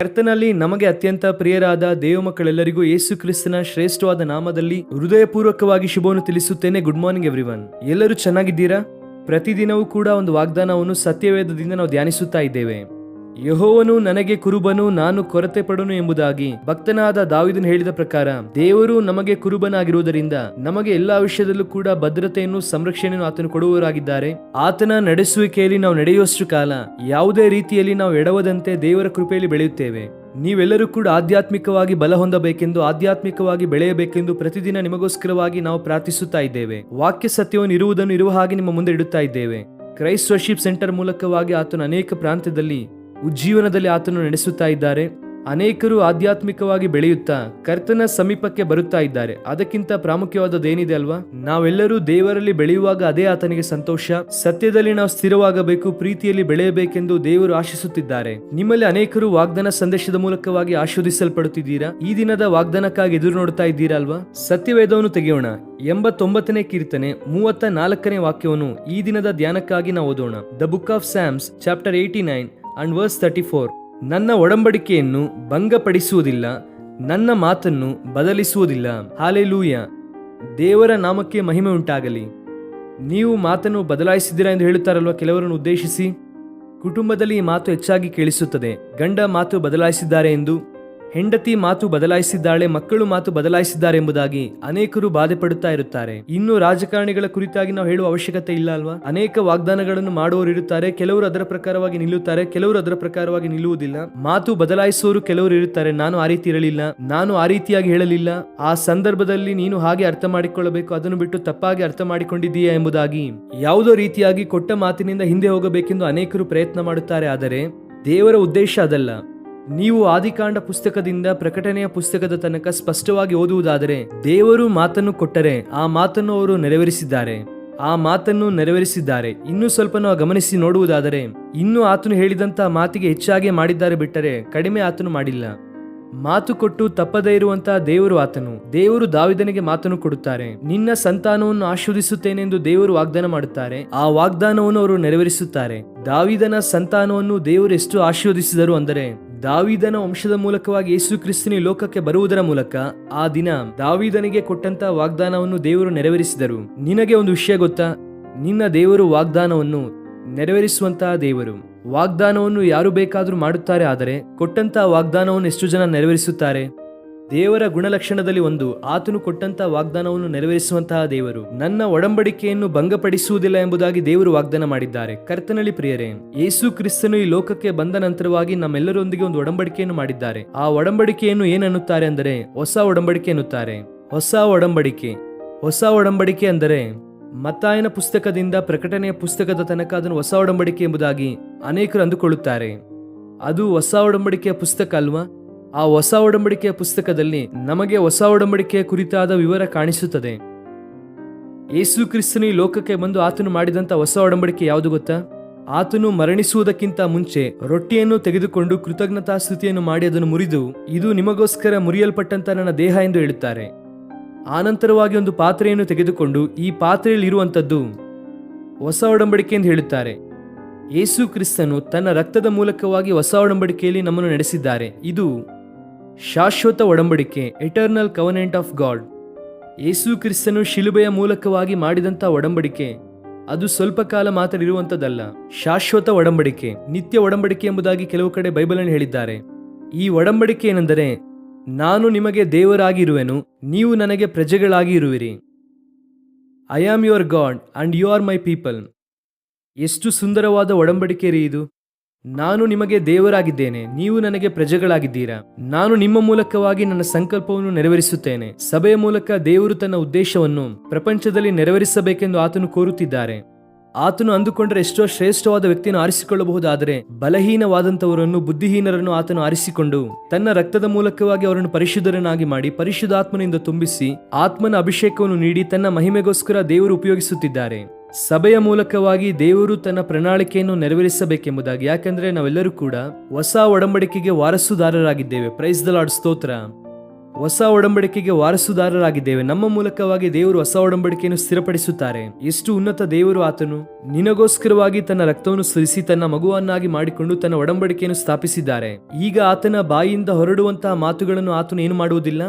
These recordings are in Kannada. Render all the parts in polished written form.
ಕರ್ತನಲ್ಲಿ ನಮಗೆ ಅತ್ಯಂತ ಪ್ರಿಯರಾದ ದೇವ ಮಕ್ಕಳೆಲ್ಲರಿಗೂ ಯೇಸು ಕ್ರಿಸ್ತನ ಶ್ರೇಷ್ಠವಾದ ನಾಮದಲ್ಲಿ ಹೃದಯಪೂರ್ವಕವಾಗಿ ಶುಭವನ್ನು ತಿಳಿಸುತ್ತೇನೆ. Good morning everyone. ಎಲ್ಲರೂ ಚೆನ್ನಾಗಿದ್ದೀರಾ? ಪ್ರತಿದಿನವೂ ಕೂಡ ಒಂದು ವಾಗ್ದಾನವನ್ನು ಸತ್ಯವೇದದಿಂದ ನಾವು ಧ್ಯಾನಿಸುತ್ತಾ ಇದ್ದೇವೆ. ಯೆಹೋವನು ನನಗೆ ಕುರುಬನು, ನಾನು ಕೊರತೆ ಪಡನು ಎಂಬುದಾಗಿ ಭಕ್ತನಾದ ದಾವೀದನು ಹೇಳಿದ ಪ್ರಕಾರ ದೇವರು ನಮಗೆ ಕುರುಬನಾಗಿರುವುದರಿಂದ ನಮಗೆ ಎಲ್ಲಾ ವಿಷಯದಲ್ಲೂ ಕೂಡ ಭದ್ರತೆಯನ್ನು, ಸಂರಕ್ಷಣೆಯನ್ನು ಆತನು ಕೊಡುವವರಾಗಿದ್ದಾರೆ. ಆತನ ನಡೆಸುವಿಕೆಯಲ್ಲಿ ನಾವು ನಡೆಯುವಷ್ಟು ಕಾಲ ಯಾವುದೇ ರೀತಿಯಲ್ಲಿ ನಾವು ಎಡವದಂತೆ ದೇವರ ಕೃಪೆಯಲ್ಲಿ ಬೆಳೆಯುತ್ತೇವೆ. ನೀವೆಲ್ಲರೂ ಕೂಡ ಆಧ್ಯಾತ್ಮಿಕವಾಗಿ ಬಲ ಹೊಂದಬೇಕೆಂದು, ಆಧ್ಯಾತ್ಮಿಕವಾಗಿ ಬೆಳೆಯಬೇಕೆಂದು ಪ್ರತಿದಿನ ನಿಮಗೋಸ್ಕರವಾಗಿ ನಾವು ಪ್ರಾರ್ಥಿಸುತ್ತಾ ಇದ್ದೇವೆ. ವಾಕ್ಯ ಸತ್ಯವನ್ನು ಇರುವುದನ್ನು ಇರುವ ಹಾಗೆ ನಿಮ್ಮ ಮುಂದೆ ಇಡುತ್ತಾ ಇದ್ದೇವೆ. ಕ್ರೈಸ್ಟ್ ವರ್ಷಿಪ್ ಸೆಂಟರ್ ಮೂಲಕವಾಗಿ ಆತನು ಅನೇಕ ಪ್ರಾಂತ್ಯದಲ್ಲಿ ಉಜ್ಜೀವನದಲ್ಲಿ ಆತನು ನಡೆಸುತ್ತಾ ಇದ್ದಾರೆ. ಅನೇಕರು ಆಧ್ಯಾತ್ಮಿಕವಾಗಿ ಬೆಳೆಯುತ್ತಾ ಕರ್ತನ ಸಮೀಪಕ್ಕೆ ಬರುತ್ತಾ ಇದ್ದಾರೆ. ಅದಕ್ಕಿಂತ ಪ್ರಾಮುಖ್ಯವಾದದ್ದೇನಿದೆ ಅಲ್ವಾ? ನಾವೆಲ್ಲರೂ ದೇವರಲ್ಲಿ ಬೆಳೆಯುವಾಗ ಅದೇ ಆತನಿಗೆ ಸಂತೋಷ. ಸತ್ಯದಲ್ಲಿ ನಾವು ಸ್ಥಿರವಾಗಬೇಕು, ಪ್ರೀತಿಯಲ್ಲಿ ಬೆಳೆಯಬೇಕೆಂದು ದೇವರು ಆಶಿಸುತ್ತಿದ್ದಾರೆ. ನಿಮ್ಮಲ್ಲಿ ಅನೇಕರು ವಾಗ್ದಾನ ಸಂದೇಶದ ಮೂಲಕವಾಗಿ ಆಶೀರ್ವದಿಸಲ್ಪಡುತ್ತಿದ್ದೀರಾ. ಈ ದಿನದ ವಾಗ್ದಾನಕ್ಕಾಗಿ ಎದುರು ನೋಡ್ತಾ ಇದ್ದೀರಾ ಅಲ್ವಾ? ಸತ್ಯವೇದವನ್ನು ತೆಗೆಯೋಣ. 89ನೇ ಕೀರ್ತನೆ 34ನೇ ವಾಕ್ಯವನ್ನು ಈ ದಿನದ ಧ್ಯಾನಕ್ಕಾಗಿ ನಾವು ಓದೋಣ. The book of Sam's chapter 89 and verse 34. ನನ್ನ ಒಡಂಬಡಿಕೆಯನ್ನು ಭಂಗಪಡಿಸುವುದಿಲ್ಲ, ನನ್ನ ಮಾತನ್ನು ಬದಲಿಸುವುದಿಲ್ಲ. ಹಾಲೆಲೂಯ. ದೇವರ ನಾಮಕ್ಕೆ ಮಹಿಮೆ ಉಂಟಾಗಲಿ. ನೀವು ಮಾತನ್ನು ಬದಲಾಯಿಸಿದ್ದೀರಾ ಎಂದು ಹೇಳುತ್ತಾರಲ್ವ ಕೆಲವರನ್ನು ಉದ್ದೇಶಿಸಿ. ಕುಟುಂಬದಲ್ಲಿ ಈ ಮಾತು ಹೆಚ್ಚಾಗಿ ಕೇಳಿಸುತ್ತದೆ. ಗಂಡ ಮಾತು ಬದಲಾಯಿಸಿದ್ದಾರೆ ಎಂದು, ಹೆಂಡತಿ ಮಾತು ಬದಲಾಯಿಸಿದ್ದಾಳೆ, ಮಕ್ಕಳು ಮಾತು ಬದಲಾಯಿಸಿದ್ದಾರೆ ಎಂಬುದಾಗಿ ಅನೇಕರು ಬಾಧೆ ಪಡುತ್ತಾ ಇರುತ್ತಾರೆ. ಇನ್ನು ರಾಜಕಾರಣಿಗಳ ಕುರಿತಾಗಿ ನಾವು ಹೇಳುವ ಅವಶ್ಯಕತೆ ಇಲ್ಲ ಅಲ್ವಾ? ಅನೇಕ ವಾಗ್ದಾನಗಳನ್ನು ಮಾಡುವವರು ಇರುತ್ತಾರೆ. ಕೆಲವರು ಅದರ ಪ್ರಕಾರವಾಗಿ ನಿಲ್ಲುತ್ತಾರೆ, ಕೆಲವರು ಅದರ ಪ್ರಕಾರವಾಗಿ ನಿಲ್ಲುವುದಿಲ್ಲ. ಮಾತು ಬದಲಾಯಿಸುವವರು ಕೆಲವರು ಇರುತ್ತಾರೆ. ನಾನು ಆ ರೀತಿ ಇರಲಿಲ್ಲ, ನಾನು ಆ ರೀತಿಯಾಗಿ ಹೇಳಲಿಲ್ಲ, ಆ ಸಂದರ್ಭದಲ್ಲಿ ನೀನು ಹಾಗೆ ಅರ್ಥ ಮಾಡಿಕೊಳ್ಳಬೇಕು, ಅದನ್ನು ಬಿಟ್ಟು ತಪ್ಪಾಗಿ ಅರ್ಥ ಮಾಡಿಕೊಂಡಿದ್ದೀಯಾ ಎಂಬುದಾಗಿ ಯಾವುದೋ ರೀತಿಯಾಗಿ ಕೊಟ್ಟ ಮಾತಿನಿಂದ ಹಿಂದೆ ಹೋಗಬೇಕೆಂದು ಅನೇಕರು ಪ್ರಯತ್ನ ಮಾಡುತ್ತಾರೆ. ಆದರೆ ದೇವರ ಉದ್ದೇಶ ಅದಲ್ಲ. ನೀವು ಆದಿಕಾಂಡ ಪುಸ್ತಕದಿಂದ ಪ್ರಕಟಣೆಯ ಪುಸ್ತಕದ ತನಕ ಸ್ಪಷ್ಟವಾಗಿ ಓದುವುದಾದರೆ ದೇವರು ಮಾತನ್ನು ಕೊಟ್ಟರೆ ಆ ಮಾತನ್ನು ಅವರು ನೆರವೇರಿಸಿದ್ದಾರೆ. ಇನ್ನೂ ಸ್ವಲ್ಪ ನಾವು ಗಮನಿಸಿ ನೋಡುವುದಾದರೆ ಇನ್ನೂ ಆತನು ಹೇಳಿದಂತ ಮಾತಿಗೆ ಹೆಚ್ಚಾಗಿ ಮಾಡಿದ್ದಾರೆ ಬಿಟ್ಟರೆ ಕಡಿಮೆ ಆತನು ಮಾಡಿಲ್ಲ. ಮಾತು ಕೊಟ್ಟು ತಪ್ಪದೇ ಇರುವಂತಹ ದೇವರು ಆತನು. ದೇವರು ದಾವೀದನಿಗೆ ಮಾತನ್ನು ಕೊಡುತ್ತಾರೆ. ನಿನ್ನ ಸಂತಾನವನ್ನು ಆಶೀರ್ವದಿಸುತ್ತೇನೆ ಎಂದು ದೇವರು ವಾಗ್ದಾನ ಮಾಡುತ್ತಾರೆ. ಆ ವಾಗ್ದಾನವನ್ನು ಅವರು ನೆರವೇರಿಸುತ್ತಾರೆ. ದಾವೀದನ ಸಂತಾನವನ್ನು ದೇವರು ಎಷ್ಟು ಆಶೀರ್ವದಿಸಿದರು ಅಂದರೆ, ದಾವೀದನ ವಂಶದ ಮೂಲಕವಾಗಿ ಯೇಸು ಕ್ರಿಸ್ತನು ಲೋಕಕ್ಕೆ ಬರುವುದರ ಮೂಲಕ ಆ ದಿನ ದಾವೀದನಿಗೆ ಕೊಟ್ಟಂತ ವಾಗ್ದಾನವನ್ನು ದೇವರು ನೆರವೇರಿಸಿದರು. ನಿನಗೆ ಒಂದು ವಿಷಯ ಗೊತ್ತಾ? ನಿನ್ನ ದೇವರು ವಾಗ್ದಾನವನ್ನು ನೆರವೇರಿಸುವಂತಹ ದೇವರು. ವಾಗ್ದಾನವನ್ನು ಯಾರು ಬೇಕಾದರೂ ಮಾಡುತ್ತಾರೆ, ಆದರೆ ಕೊಟ್ಟಂತಹ ವಾಗ್ದಾನವನ್ನು ಎಷ್ಟು ಜನ ನೆರವೇರಿಸುತ್ತಾರೆ? ದೇವರ ಗುಣಲಕ್ಷಣದಲ್ಲಿ ಒಂದು, ಆತನು ಕೊಟ್ಟಂತಹ ವಾಗ್ದಾನವನ್ನು ನೆರವೇರಿಸುವಂತಹ ದೇವರು. ನನ್ನ ಒಡಂಬಡಿಕೆಯನ್ನು ಭಂಗಪಡಿಸುವುದಿಲ್ಲ ಎಂಬುದಾಗಿ ದೇವರು ವಾಗ್ದಾನ ಮಾಡಿದ್ದಾರೆ. ಕರ್ತನಲ್ಲಿ ಪ್ರಿಯರೇ, ಯೇಸು ಕ್ರಿಸ್ತನು ಈ ಲೋಕಕ್ಕೆ ಬಂದ ನಂತರವಾಗಿ ನಮ್ಮೆಲ್ಲರೊಂದಿಗೆ ಒಂದು ಒಡಂಬಡಿಕೆಯನ್ನು ಮಾಡಿದ್ದಾರೆ. ಆ ಒಡಂಬಡಿಕೆಯನ್ನು ಏನನ್ನುತ್ತಾರೆ ಅಂದರೆ ಹೊಸ ಒಡಂಬಡಿಕೆ ಎನ್ನುತ್ತಾರೆ. ಹೊಸ ಒಡಂಬಡಿಕೆ ಅಂದರೆ ಮತ್ತಾಯನ ಪುಸ್ತಕದಿಂದ ಪ್ರಕಟಣೆಯ ಪುಸ್ತಕದ ತನಕ ಅದನ್ನು ಹೊಸ ಒಡಂಬಡಿಕೆ ಎಂಬುದಾಗಿ ಅನೇಕರು ಅಂದುಕೊಳ್ಳುತ್ತಾರೆ. ಅದು ಹೊಸ ಒಡಂಬಡಿಕೆಯ ಪುಸ್ತಕ ಅಲ್ವಾ? ಆ ಹೊಸ ಒಡಂಬಡಿಕೆಯ ಪುಸ್ತಕದಲ್ಲಿ ನಮಗೆ ಹೊಸ ಒಡಂಬಡಿಕೆಯ ಕುರಿತಾದ ವಿವರ ಕಾಣಿಸುತ್ತದೆ. ಯೇಸು ಕ್ರಿಸ್ತನು ಈ ಲೋಕಕ್ಕೆ ಬಂದು ಆತನು ಮಾಡಿದಂತ ಹೊಸ ಒಡಂಬಡಿಕೆ ಯಾವುದು ಗೊತ್ತಾ? ಆತನು ಮರಣಿಸುವುದಕ್ಕಿಂತ ಮುಂಚೆ ರೊಟ್ಟಿಯನ್ನು ತೆಗೆದುಕೊಂಡು ಕೃತಜ್ಞತಾ ಸ್ತುತಿಯನ್ನು ಮಾಡಿ ಅದನ್ನು ಮುರಿದು, ಇದು ನಿಮಗೋಸ್ಕರ ಮುರಿಯಲ್ಪಟ್ಟಂತ ನನ್ನ ದೇಹ ಎಂದು ಹೇಳುತ್ತಾರೆ. ಆನಂತರವಾಗಿ ಒಂದು ಪಾತ್ರೆಯನ್ನು ತೆಗೆದುಕೊಂಡು ಈ ಪಾತ್ರೆಯಲ್ಲಿ ಇರುವಂತದ್ದು ಹೊಸ ಒಡಂಬಡಿಕೆ ಎಂದು ಹೇಳುತ್ತಾರೆ. ಯೇಸು ಕ್ರಿಸ್ತನು ತನ್ನ ರಕ್ತದ ಮೂಲಕವಾಗಿ ಹೊಸ ಒಡಂಬಡಿಕೆಯಲ್ಲಿ ನಮ್ಮನ್ನು ನಡೆಸಿದ್ದಾರೆ. ಇದು ಶಾಶ್ವತ ಒಡಂಬಡಿಕೆ, ಎಟರ್ನಲ್ ಕವನೆಂಟ್ ಆಫ್ ಗಾಡ್. ಯೇಸು ಕ್ರಿಸ್ತನು ಶಿಲುಬೆಯ ಮೂಲಕವಾಗಿ ಮಾಡಿದಂಥ ಒಡಂಬಡಿಕೆ ಅದು ಸ್ವಲ್ಪ ಕಾಲ ಮಾತ್ರ ಇರುವಂಥದ್ದಲ್ಲ. ಶಾಶ್ವತ ಒಡಂಬಡಿಕೆ, ನಿತ್ಯ ಒಡಂಬಡಿಕೆ ಎಂಬುದಾಗಿ ಕೆಲವು ಕಡೆ ಬೈಬಲನ್ನು ಹೇಳಿದ್ದಾರೆ. ಈ ಒಡಂಬಡಿಕೆ ಏನೆಂದರೆ, ನಾನು ನಿಮಗೆ ದೇವರಾಗಿರುವೆನು, ನೀವು ನನಗೆ ಪ್ರಜೆಗಳಾಗಿ ಇರುವಿರಿ. I am your God and you are my people. ಎಷ್ಟು ಸುಂದರವಾದ ಒಡಂಬಡಿಕೆ ರೀ ಇದು. ನಾನು ನಿಮಗೆ ದೇವರಾಗಿದ್ದೇನೆ, ನೀವು ನನಗೆ ಪ್ರಜೆಗಳಾಗಿದ್ದೀರಾ. ನಾನು ನಿಮ್ಮ ಮೂಲಕವಾಗಿ ನನ್ನ ಸಂಕಲ್ಪವನ್ನು ನೆರವೇರಿಸುತ್ತೇನೆ. ಸಭೆಯ ಮೂಲಕ ದೇವರು ತನ್ನ ಉದ್ದೇಶವನ್ನು ಪ್ರಪಂಚದಲ್ಲಿ ನೆರವೇರಿಸಬೇಕೆಂದು ಆತನು ಕೋರುತ್ತಿದ್ದಾರೆ. ಆತನು ಅಂದುಕೊಂಡರೆ ಎಷ್ಟೋ ಶ್ರೇಷ್ಠವಾದ ವ್ಯಕ್ತಿಯನ್ನು ಆರಿಸಿಕೊಳ್ಳಬಹುದಾದರೆ ಬಲಹೀನವಾದಂಥವರನ್ನು, ಬುದ್ಧಿಹೀನರನ್ನು ಆತನು ಆರಿಸಿಕೊಂಡು ತನ್ನ ರಕ್ತದ ಮೂಲಕವಾಗಿ ಅವರನ್ನು ಪರಿಶುದ್ಧರನ್ನಾಗಿ ಮಾಡಿ ಪರಿಶುದ್ಧಾತ್ಮನಿಂದ ತುಂಬಿಸಿ ಆತ್ಮನ ಅಭಿಷೇಕವನ್ನು ನೀಡಿ ತನ್ನ ಮಹಿಮೆಗೋಸ್ಕರ ದೇವರು ಉಪಯೋಗಿಸುತ್ತಿದ್ದಾರೆ. ಸಭೆಯ ಮೂಲಕವಾಗಿ ದೇವರು ತನ್ನ ಪ್ರಣಾಳಿಕೆಯನ್ನು ನೆರವೇರಿಸಬೇಕೆಂಬುದಾಗಿ. ಯಾಕಂದ್ರೆ ನಾವೆಲ್ಲರೂ ಕೂಡ ಹೊಸ ಒಡಂಬಡಿಕೆಗೆ ವಾರಸುದಾರರಾಗಿದ್ದೇವೆ. ಪ್ರೈಸ್ ದ ಲಾರ್ಡ್, ಸ್ತೋತ್ರ. ಹೊಸ ಒಡಂಬಡಿಕೆಗೆ ವಾರಸುದಾರರಾಗಿದ್ದೇವೆ. ನಮ್ಮ ಮೂಲಕವಾಗಿ ದೇವರು ಹೊಸ ಒಡಂಬಡಿಕೆಯನ್ನು ಸ್ಥಿರಪಡಿಸುತ್ತಾರೆ. ಎಷ್ಟು ಉನ್ನತ ದೇವರು ಆತನು! ನಿನಗೋಸ್ಕರವಾಗಿ ತನ್ನ ರಕ್ತವನ್ನು ಸುರಿಸಿ ತನ್ನ ಮಗುವನ್ನಾಗಿ ಮಾಡಿಕೊಂಡು ತನ್ನ ಒಡಂಬಡಿಕೆಯನ್ನು ಸ್ಥಾಪಿಸಿದ್ದಾರೆ. ಈಗ ಆತನ ಬಾಯಿಯಿಂದ ಹೊರಡುವಂತಹ ಮಾತುಗಳನ್ನು ಆತನು ಏನು ಮಾಡುವುದಿಲ್ಲ,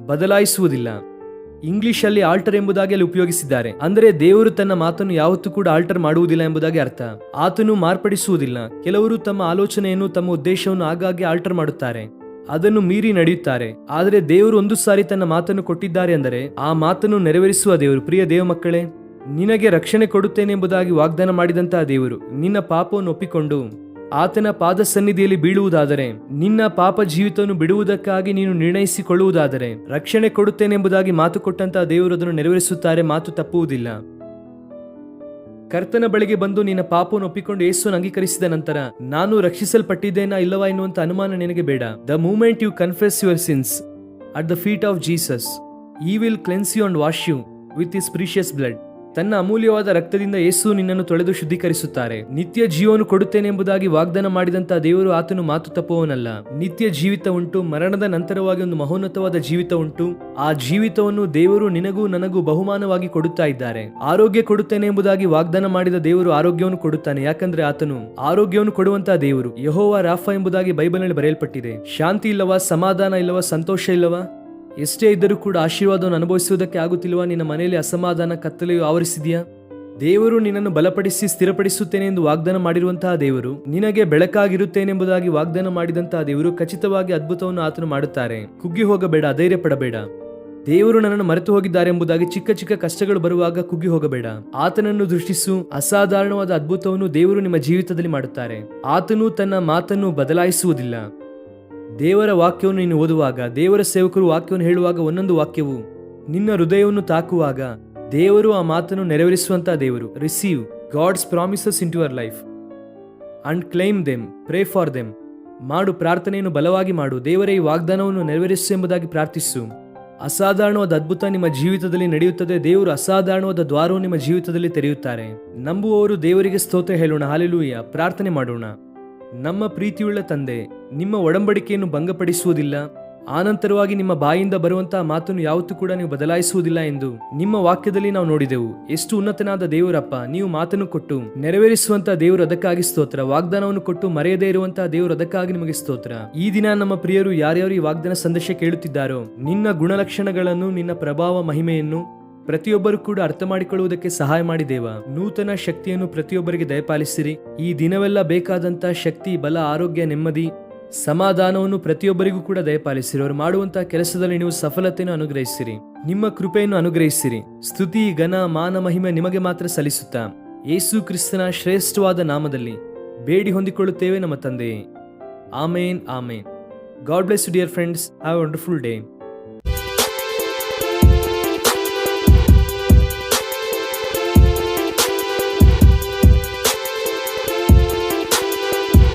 ಬದಲಾಯಿಸುವುದಿಲ್ಲ. ಇಂಗ್ಲಿಷ್ ಅಲ್ಲಿ ಆಲ್ಟರ್ ಎಂಬುದಾಗಿ ಅಲ್ಲಿ ಉಪಯೋಗಿಸಿದ್ದಾರೆ. ಅಂದರೆ ದೇವರು ತನ್ನ ಮಾತನ್ನು ಯಾವತ್ತೂ ಕೂಡ ಆಲ್ಟರ್ ಮಾಡುವುದಿಲ್ಲ ಎಂಬುದಾಗಿ ಅರ್ಥ. ಆತನು ಮಾರ್ಪಡಿಸುವುದಿಲ್ಲ. ಕೆಲವರು ತಮ್ಮ ಆಲೋಚನೆಯನ್ನು, ತಮ್ಮ ಉದ್ದೇಶವನ್ನು ಆಗಾಗ್ಗೆ ಆಲ್ಟರ್ ಮಾಡುತ್ತಾರೆ, ಅದನ್ನು ಮೀರಿ ನಡೆಯುತ್ತಾರೆ. ಆದರೆ ದೇವರು ಒಂದು ಸಾರಿ ತನ್ನ ಮಾತನ್ನು ಕೊಟ್ಟಿದ್ದಾರೆ ಅಂದರೆ ಆ ಮಾತನ್ನು ನೆರವೇರಿಸುವ ದೇವರು. ಪ್ರಿಯ ದೇವ ಮಕ್ಕಳೇ, ನಿನಗೆ ರಕ್ಷಣೆ ಕೊಡುತ್ತೇನೆ ಎಂಬುದಾಗಿ ವಾಗ್ದಾನ ಮಾಡಿದಂತಹ ದೇವರು ನಿನ್ನ ಪಾಪವನ್ನು ಒಪ್ಪಿಕೊಂಡು ಆತನ ಪಾದ ಸನ್ನಿಧಿಯಲ್ಲಿ ಬೀಳುವುದಾದರೆ, ನಿನ್ನ ಪಾಪ ಜೀವಿತವನ್ನು ಬಿಡುವುದಕ್ಕಾಗಿ ನೀನು ನಿರ್ಣಯಿಸಿಕೊಳ್ಳುವುದಾದರೆ, ರಕ್ಷಣೆ ಕೊಡುತ್ತೇನೆ ಎಂಬುದಾಗಿ ಮಾತು ಕೊಟ್ಟಂತಹ ದೇವರು ಅದನ್ನು ನೆರವೇರಿಸುತ್ತಾರೆ. ಮಾತು ತಪ್ಪುವುದಿಲ್ಲ. ಕರ್ತನ ಬಳಿಗೆ ಬಂದು ನಿನ್ನ ಪಾಪವನ್ನು ಒಪ್ಪಿಕೊಂಡು ಯೇಸುವನ್ನು ಅಂಗೀಕರಿಸಿದ ನಂತರ ನಾನು ರಕ್ಷಿಸಲ್ಪಟ್ಟಿದ್ದೇನಾ ಇಲ್ಲವಾ ಎನ್ನುವಂತ ಅನುಮಾನ ನಿನಗೆ ಬೇಡ. The moment you confess your sins at the feet of Jesus, he will cleanse you and wash you with his precious blood. ತನ್ನ ಅಮೂಲ್ಯವಾದ ರಕ್ತದಿಂದ ಯೇಸು ನಿನ್ನನ್ನು ತೊಳೆದು ಶುದ್ಧೀಕರಿಸುತ್ತಾರೆ. ನಿತ್ಯ ಜೀವವನ್ನು ಕೊಡುತ್ತೇನೆ ಎಂಬುದಾಗಿ ವಾಗ್ದಾನ ಮಾಡಿದಂತಹ ದೇವರು ಆತನು ಮಾತು ತಪ್ಪುವವನಲ್ಲ. ನಿತ್ಯ ಜೀವಿತ ಉಂಟು. ಮರಣದ ನಂತರವಾಗಿ ಒಂದು ಮಹೋನ್ನತವಾದ ಜೀವಿತ ಉಂಟು. ಆ ಜೀವಿತವನ್ನು ದೇವರು ನಿನಗೂ ನನಗೂ ಬಹುಮಾನವಾಗಿ ಕೊಡುತ್ತಾ ಇದ್ದಾರೆ. ಆರೋಗ್ಯ ಕೊಡುತ್ತೇನೆ ಎಂಬುದಾಗಿ ವಾಗ್ದಾನ ಮಾಡಿದ ದೇವರು ಆರೋಗ್ಯವನ್ನು ಕೊಡುತ್ತಾನೆ. ಯಾಕಂದ್ರೆ ಆತನು ಆರೋಗ್ಯವನ್ನು ಕೊಡುವಂತಹ ದೇವರು. ಯೆಹೋವ ರಾಫಾ ಎಂಬುದಾಗಿ ಬೈಬಲ್ನಲ್ಲಿ ಬರೆಯಲ್ಪಟ್ಟಿದೆ. ಶಾಂತಿ ಇಲ್ಲವಾ, ಸಮಾಧಾನ ಇಲ್ಲವಾ, ಸಂತೋಷ ಇಲ್ಲವಾ? ಎಷ್ಟೇ ಇದ್ದರೂ ಕೂಡ ಆಶೀರ್ವಾದವನ್ನು ಅನುಭವಿಸುವುದಕ್ಕೆ ಆಗುತ್ತಿಲ್ವಾ? ನಿನ್ನ ಮನೆಯಲ್ಲಿ ಅಸಮಾಧಾನ, ಕತ್ತಲೆಯು ಆವರಿಸಿದೆಯಾ? ದೇವರು ನಿನ್ನನ್ನು ಬಲಪಡಿಸಿ ಸ್ಥಿರಪಡಿಸುತ್ತೇನೆ ಎಂದು ವಾಗ್ದಾನ ಮಾಡಿರುವಂತಹ ದೇವರು, ನಿನಗೆ ಬೆಳಕಾಗಿರುತ್ತೇನೆ ಎಂಬುದಾಗಿ ವಾಗ್ದಾನ ಮಾಡಿದಂತಹ ದೇವರು ಖಚಿತವಾಗಿ ಅದ್ಭುತವನ್ನು ಆತನು ಮಾಡುತ್ತಾರೆ. ಕುಗ್ಗಿ ಹೋಗಬೇಡ, ಧೈರ್ಯ ಪಡಬೇಡ. ದೇವರು ನನ್ನನ್ನು ಮರೆತು ಹೋಗಿದ್ದಾರೆ ಎಂಬುದಾಗಿ ಚಿಕ್ಕ ಚಿಕ್ಕ ಕಷ್ಟಗಳು ಬರುವಾಗ ಕುಗ್ಗಿ ಹೋಗಬೇಡ. ಆತನನ್ನು ದೃಷ್ಟಿಸು. ಅಸಾಧಾರಣವಾದ ಅದ್ಭುತವನ್ನು ದೇವರು ನಿಮ್ಮ ಜೀವಿತದಲ್ಲಿ ಮಾಡುತ್ತಾರೆ. ಆತನು ತನ್ನ ಮಾತನ್ನು ಬದಲಾಯಿಸುವುದಿಲ್ಲ. ದೇವರ ವಾಕ್ಯವನ್ನು ನೀನು ಓದುವಾಗ, ದೇವರ ಸೇವಕರು ವಾಕ್ಯವನ್ನು ಹೇಳುವಾಗ, ಒಂದೊಂದು ವಾಕ್ಯವು ನಿನ್ನ ಹೃದಯವನ್ನು ತಾಕುವಾಗ ದೇವರು ಆ ಮಾತನ್ನು ನೆರವೇರಿಸುವಂತಹ ದೇವರು. Receive God's promises into your life and claim them, pray for them. ಮಾಡು, ಪ್ರಾರ್ಥನೆಯನ್ನು ಬಲವಾಗಿ ಮಾಡು. ದೇವರೇ ಈ ವಾಗ್ದಾನವನ್ನು ನೆರವೇರಿಸು ಎಂಬುದಾಗಿ ಪ್ರಾರ್ಥಿಸು. ಅಸಾಧಾರಣವಾದ ಅದ್ಭುತ ನಿಮ್ಮ ಜೀವಿತದಲ್ಲಿ ನಡೆಯುತ್ತದೆ. ದೇವರು ಅಸಾಧಾರಣವಾದ ದ್ವಾರವು ನಿಮ್ಮ ಜೀವಿತದಲ್ಲಿ ತೆರೆಯುತ್ತಾರೆ. ನಂಬುವವರು ದೇವರಿಗೆ ಸ್ತೋತ್ರ ಹೇಳೋಣ. ಹಾಲೆಲೂಯಾ. ಪ್ರಾರ್ಥನೆ ಮಾಡೋಣ. ನಮ್ಮ ಪ್ರೀತಿಯುಳ್ಳ ತಂದೆ, ನಿಮ್ಮ ಒಡಂಬಡಿಕೆಯನ್ನು ಭಂಗಪಡಿಸುವುದಿಲ್ಲ. ಆನಂತರವಾಗಿ ನಿಮ್ಮ ಬಾಯಿಂದ ಬರುವಂತಹ ಮಾತನ್ನು ಯಾವತ್ತೂ ಕೂಡ ನೀವು ಬದಲಾಯಿಸುವುದಿಲ್ಲ ಎಂದು ನಿಮ್ಮ ವಾಕ್ಯದಲ್ಲಿ ನಾವು ನೋಡಿದೆವು. ಎಷ್ಟು ಉನ್ನತನಾದ ದೇವರಪ್ಪ, ನೀವು ಮಾತನ್ನು ಕೊಟ್ಟು ನೆರವೇರಿಸುವಂತಹ ದೇವರು, ಅದಕ್ಕಾಗಿ ಸ್ತೋತ್ರ. ವಾಗ್ದಾನವನ್ನು ಕೊಟ್ಟು ಮರೆಯದೇ ಇರುವಂತಹ ದೇವರು, ಅದಕ್ಕಾಗಿ ನಿಮಗೆ ಸ್ತೋತ್ರ. ಈ ದಿನ ನಮ್ಮ ಪ್ರಿಯರು ಯಾರ್ಯಾರು ಈ ವಾಗ್ದಾನ ಸಂದೇಶ ಕೇಳುತ್ತಿದ್ದಾರೋ, ನಿನ್ನ ಗುಣಲಕ್ಷಣಗಳನ್ನು, ನಿನ್ನ ಪ್ರಭಾವ, ಮಹಿಮೆಯನ್ನು ಪ್ರತಿಯೊಬ್ಬರು ಕೂಡ ಅರ್ಥ ಮಾಡಿಕೊಳ್ಳುವುದಕ್ಕೆ ಸಹಾಯ ಮಾಡಿ ದೇವ. ನೂತನ ಶಕ್ತಿಯನ್ನು ಪ್ರತಿಯೊಬ್ಬರಿಗೆ ದಯಪಾಲಿಸಿರಿ. ಈ ದಿನವೆಲ್ಲ ಬೇಕಾದಂತಹ ಶಕ್ತಿ, ಬಲ, ಆರೋಗ್ಯ, ನೆಮ್ಮದಿ, ಸಮಾಧಾನವನ್ನು ಪ್ರತಿಯೊಬ್ಬರಿಗೂ ಕೂಡ ದಯಪಾಲಿಸಿರಿ. ಅವರು ಮಾಡುವಂತಹ ಕೆಲಸದಲ್ಲಿ ನೀವು ಸಫಲತೆಯನ್ನು ಅನುಗ್ರಹಿಸಿರಿ. ನಿಮ್ಮ ಕೃಪೆಯನ್ನು ಅನುಗ್ರಹಿಸಿರಿ. ಸ್ತುತಿ, ಘನ, ಮಾನ, ಮಹಿಮೆ ನಿಮಗೆ ಮಾತ್ರ ಸಲ್ಲಿಸುತ್ತಾ ಯೇಸು ಕ್ರಿಸ್ತನ ಶ್ರೇಷ್ಠವಾದ ನಾಮದಲ್ಲಿ ಬೇಡಿ ಹೊಂದಿಕೊಳ್ಳುತ್ತೇವೆ ನಮ್ಮ ತಂದೆಯೇ. Amen, amen. God bless you dear friends. Have a wonderful day.